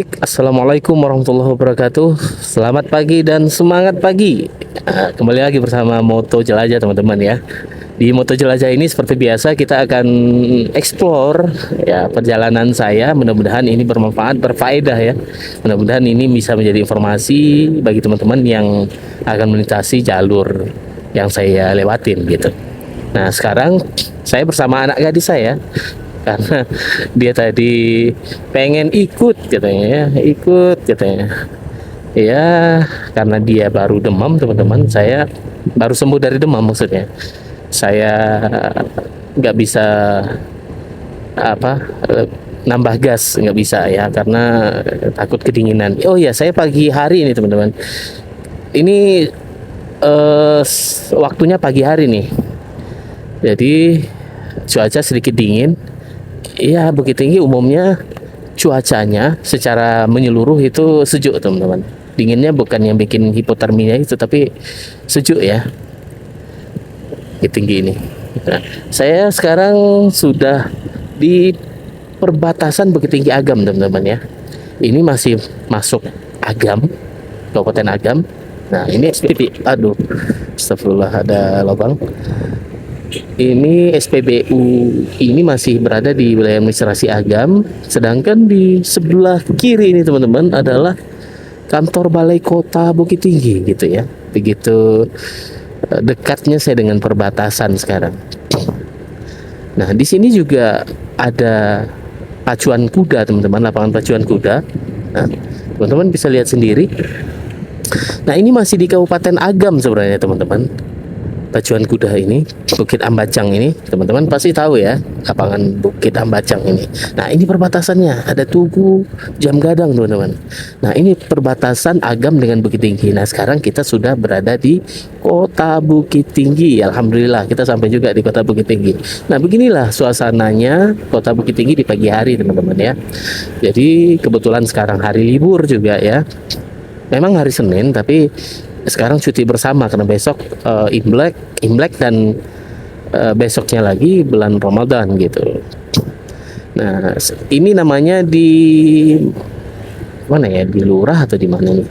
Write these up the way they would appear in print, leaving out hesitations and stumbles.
Assalamualaikum warahmatullahi wabarakatuh. Selamat pagi dan semangat pagi. Kembali lagi bersama Moto Jelajah teman-teman ya. Di Moto Jelajah ini seperti biasa kita akan explore ya perjalanan saya. Mudah-mudahan ini bermanfaat, berfaedah ya. Mudah-mudahan ini bisa menjadi informasi bagi teman-teman yang akan melintasi jalur yang saya lewatin gitu. Nah sekarang saya bersama anak gadis saya karena dia tadi pengen ikut katanya ya, ikut katanya ya, karena dia baru demam teman-teman, saya baru sembuh dari demam maksudnya, saya nggak bisa apa nambah gas, nggak bisa ya karena takut kedinginan. Oh ya, saya pagi hari ini teman-teman, ini waktunya pagi hari nih, jadi cuaca sedikit dingin. Iya, Bukit Tinggi umumnya cuacanya secara menyeluruh itu sejuk teman-teman. Dinginnya bukan yang bikin hipotermia itu, tapi sejuk ya Bukit Tinggi ini. Nah, saya sekarang sudah di perbatasan Bukit Tinggi Agam teman-teman ya. Ini masih masuk Agam, Kabupaten Agam. Nah ini SPB, aduh, astagfirullah ada lubang. Ini SPBU ini masih berada di wilayah administrasi Agam, sedangkan di sebelah kiri ini teman-teman adalah kantor Balai Kota Bukit Tinggi gitu ya. Begitu dekatnya saya dengan perbatasan sekarang. Nah, di sini juga ada pacuan kuda teman-teman, lapangan pacuan kuda. Nah, teman-teman bisa lihat sendiri. Nah, ini masih di Kabupaten Agam sebenarnya teman-teman. Pacuan kuda ini, Bukit Ambacang ini, teman-teman pasti tahu ya, lapangan Bukit Ambacang ini. Nah, ini perbatasannya, ada Tugu, Jam Gadang, teman-teman. Nah, ini perbatasan Agam dengan Bukit Tinggi. Nah, sekarang kita sudah berada di Kota Bukit Tinggi. Alhamdulillah, kita sampai juga di Kota Bukit Tinggi. Nah, beginilah suasananya Kota Bukit Tinggi di pagi hari, teman-teman ya. Jadi, kebetulan sekarang hari libur juga ya. Memang hari Senin, tapi sekarang cuti bersama karena besok Imlek dan besoknya lagi bulan Ramadan gitu. Nah, ini namanya di mana ya? Di Lurah atau di mana nih?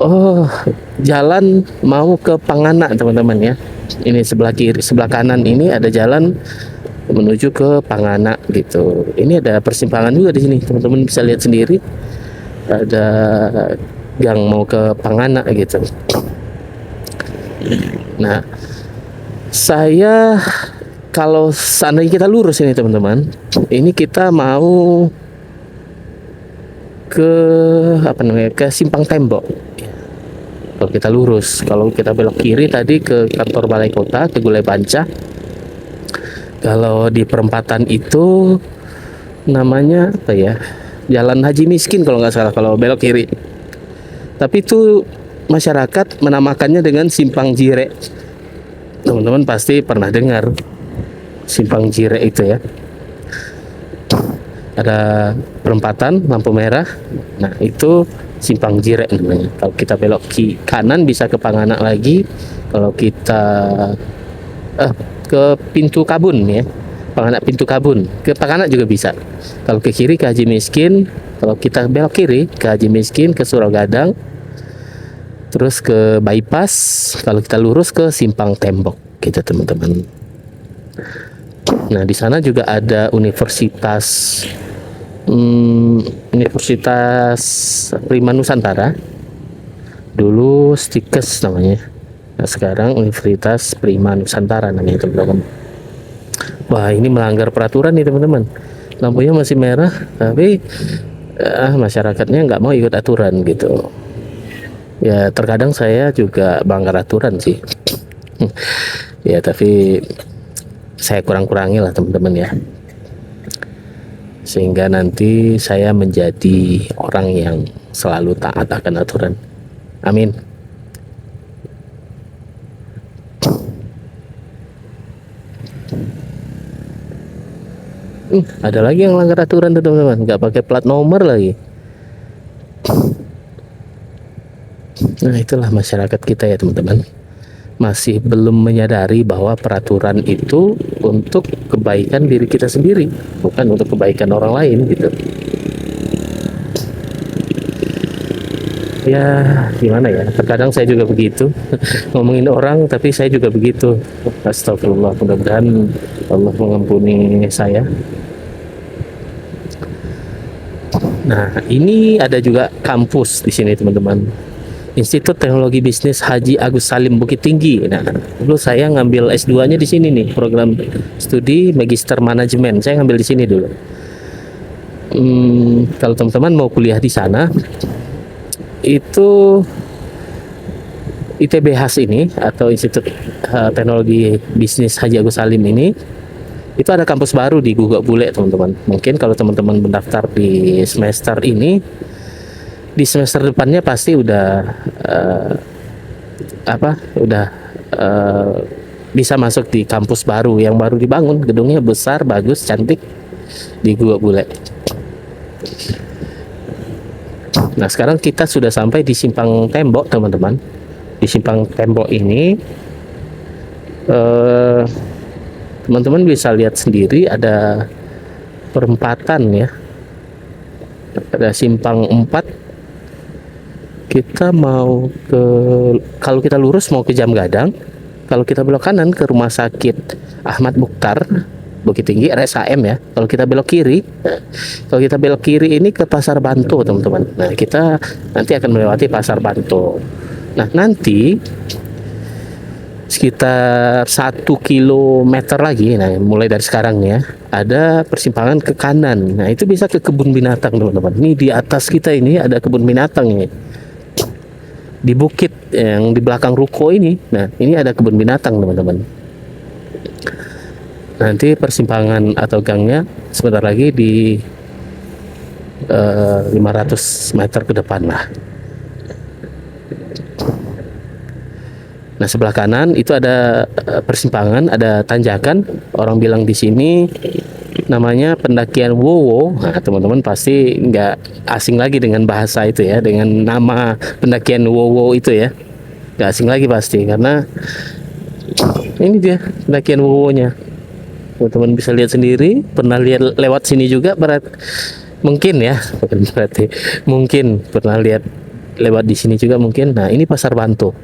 Oh, jalan mau ke Panganak teman-teman ya. Ini sebelah kiri, sebelah kanan ini ada jalan menuju ke Panganak gitu. Ini ada persimpangan juga di sini, teman-teman bisa lihat sendiri. Ada gang mau ke Panganak gitu. Nah, saya kalau seandainya kita lurus ini teman-teman, ini kita mau ke apa namanya, ke Simpang Tembok. Kalau kita lurus, kalau kita belok kiri tadi ke kantor Balai Kota, ke Gulai Panca. Kalau di perempatan itu namanya apa ya? Jalan Haji Miskin kalau nggak salah kalau belok kiri. Tapi itu masyarakat menamakannya dengan Simpang Jirek. Teman-teman pasti pernah dengar Simpang Jirek itu ya. Ada perempatan lampu merah. Nah, itu Simpang Jirek namanya. Kalau kita belok kanan bisa ke Panganak lagi. Kalau kita ke Pintu Kabun ya. Panganak Pintu Kabun. Ke Panganak juga bisa. Kalau ke kiri ke Haji Miskin. Kalau kita belok kiri ke Haji Miskin, ke Surogadang, terus ke bypass. Kalau kita lurus ke Simpang Tembok gitu teman-teman. Nah, di sana juga ada Universitas Prima Nusantara. Dulu Stikes namanya. Nah, sekarang Universitas Prima Nusantara namanya teman-teman. Wah, ini melanggar peraturan nih teman-teman. Lampunya masih merah, tapi masyarakatnya nggak mau ikut aturan gitu. Ya terkadang saya juga banggar aturan sih. Ya tapi saya kurang-kurangi lah teman-teman ya, sehingga nanti saya menjadi orang yang selalu taat akan aturan. Amin. Ada lagi yang melanggar aturan tuh teman-teman, nggak pakai plat nomor lagi. Nah, itulah masyarakat kita ya teman-teman. Masih belum menyadari bahwa peraturan itu untuk kebaikan diri kita sendiri, bukan untuk kebaikan orang lain gitu. Ya gimana ya, terkadang saya juga begitu ngomongin orang, tapi saya juga begitu. Astagfirullah, mudah-mudahan Allah mengampuni saya. Nah, ini ada juga kampus di sini teman-teman. Institut Teknologi Bisnis Haji Agus Salim Bukit Tinggi. Nah, dulu saya ngambil S2-nya di sini nih, program studi Magister Manajemen. Saya ngambil di sini dulu. Kalau teman-teman mau kuliah di sana, itu ITBHS ini atau Institut Teknologi Bisnis Haji Agus Salim ini, itu ada kampus baru di Gugak Bule teman-teman. Mungkin kalau teman-teman mendaftar di semester ini, di semester depannya pasti udah bisa masuk di kampus baru yang baru dibangun, gedungnya besar, bagus, cantik di Gugak Bule. Nah, sekarang kita sudah sampai di Simpang Tembok teman-teman. Di Simpang Tembok ini teman-teman bisa lihat sendiri ada perempatan ya, ada simpang 4. Kita mau ke, kalau kita lurus mau ke Jam Gadang, kalau kita belok kanan ke Rumah Sakit Ahmad Mukhtar Bukit Tinggi RSAM ya. Kalau kita belok kiri ini ke Pasar Banto teman-teman. Nah, kita nanti akan melewati Pasar Banto. Nah, nanti sekitar 1 kilometer lagi, nah mulai dari sekarang ya, ada persimpangan ke kanan. Nah, itu bisa ke kebun binatang teman-teman. Ini di atas kita ini ada kebun binatang ini, di bukit yang di belakang ruko ini. Nah, ini ada kebun binatang teman-teman. Nanti persimpangan atau gangnya sebentar lagi di 500 meter ke depan lah. Nah, sebelah kanan itu ada persimpangan, ada tanjakan. Orang bilang di sini namanya pendakian Wowo. Nah, teman-teman pasti nggak asing lagi dengan bahasa itu ya, dengan nama pendakian Wowo itu ya. Nggak asing lagi pasti, karena ini dia pendakian Wowo-nya. Teman-teman bisa lihat sendiri, pernah lihat lewat sini juga mungkin ya, berarti mungkin pernah lihat lewat di sini juga mungkin. Nah, ini Pasar Banto.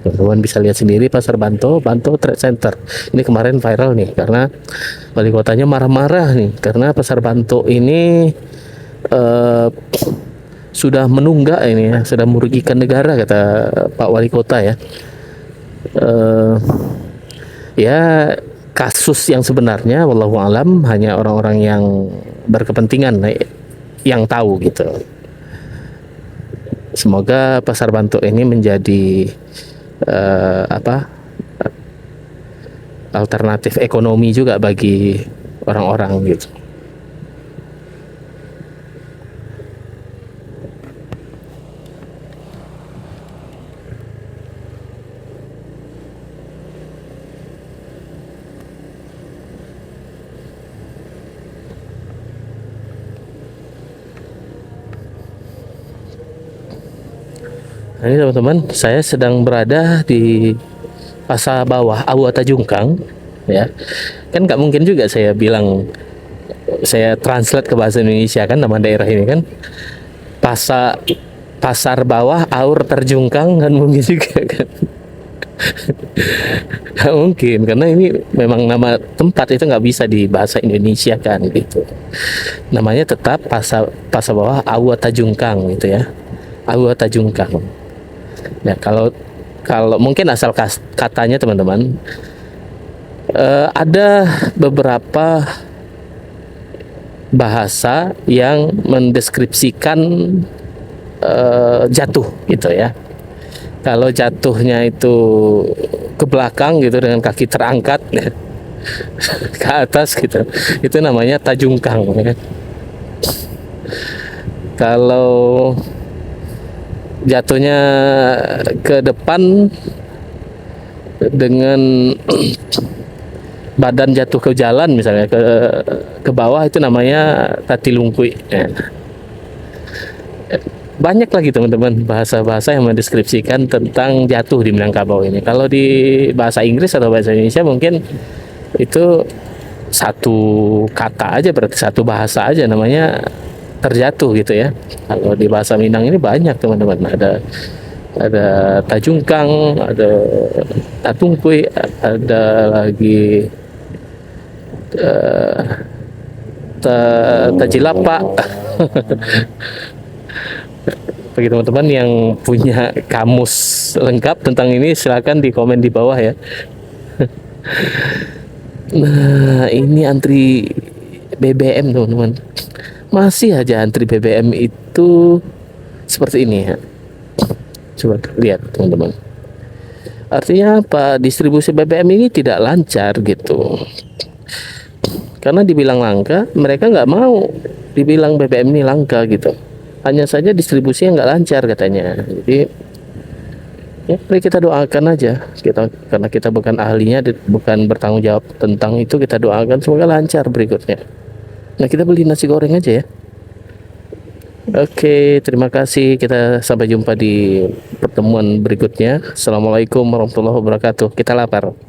Teman-teman bisa lihat sendiri Pasar Banto Trade Center. Ini kemarin viral nih karena wali kotanya marah-marah nih karena Pasar Banto ini sudah menunggak ini ya, sudah merugikan negara kata Pak Wali Kota ya. Ya, kasus yang sebenarnya wallahu alam hanya orang-orang yang berkepentingan yang tahu gitu. Semoga Pasar Banto ini menjadi alternatif ekonomi juga bagi orang-orang gitu. Nah, ini teman-teman, saya sedang berada di Pasar Bawah Aua Tajungkang ya. Kan nggak mungkin juga saya bilang, saya translate ke bahasa Indonesia kan nama daerah ini kan. Pasar Bawah Aur Terjungkang kan mungkin juga kan. Nggak mungkin, karena ini memang nama tempat, itu nggak bisa di bahasa Indonesia kan gitu. Namanya tetap Pasar Bawah Aua Tajungkang gitu ya. Aua Tajungkang. Ya, kalau mungkin asal katanya teman-teman, ada beberapa bahasa yang mendeskripsikan jatuh gitu ya. Kalau jatuhnya itu ke belakang gitu dengan kaki terangkat ya, ke atas gitu, itu namanya tajungkang ya. Kalau jatuhnya ke depan dengan badan jatuh ke jalan misalnya ke bawah, itu namanya tatilungkui ya. Banyak lagi teman-teman bahasa-bahasa yang mendeskripsikan tentang jatuh di Minangkabau ini. Kalau di bahasa Inggris atau bahasa Indonesia mungkin itu satu kata aja, berarti satu bahasa aja, namanya terjatuh gitu ya. Kalau di bahasa Minang ini banyak teman-teman, ada tajungkang, ada tatungkui, ada lagi eh, tajilapa. Bagi teman-teman yang punya kamus lengkap tentang ini, silakan di komen di bawah ya. Nah, ini antri BBM teman-teman. Masih aja antri BBM itu seperti ini ya. Coba lihat teman-teman. Artinya apa? Distribusi BBM ini tidak lancar gitu. Karena dibilang langka, mereka nggak mau dibilang BBM ini langka gitu. Hanya saja distribusinya nggak lancar katanya. Jadi ya mari kita doakan aja kita, karena kita bukan ahlinya, bukan bertanggung jawab tentang itu, kita doakan semoga lancar berikutnya. Nah, kita beli nasi goreng aja ya. Oke, terima kasih, kita sampai jumpa di pertemuan berikutnya. Assalamualaikum warahmatullahi wabarakatuh. Kita lapar.